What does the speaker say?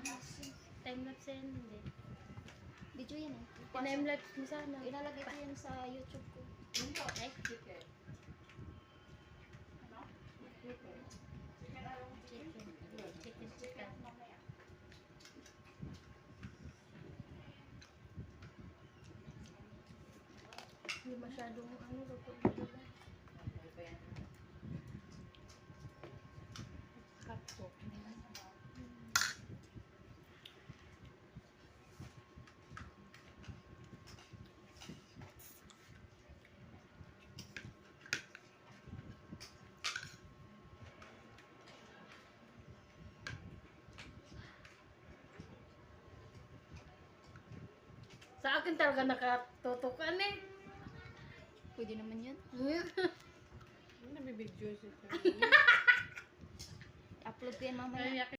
Time-lapse yan, hindi. Video yan eh. Time-lapse mo sana. Ilalagay ko yan sa YouTube ko. Ay, chicken. Hindi masyadong luto dito ba? Kapso. Sa akin talaga nakatutukan eh. Pwede naman yan. Nabibidyo siya. Upload ko yan mamaya.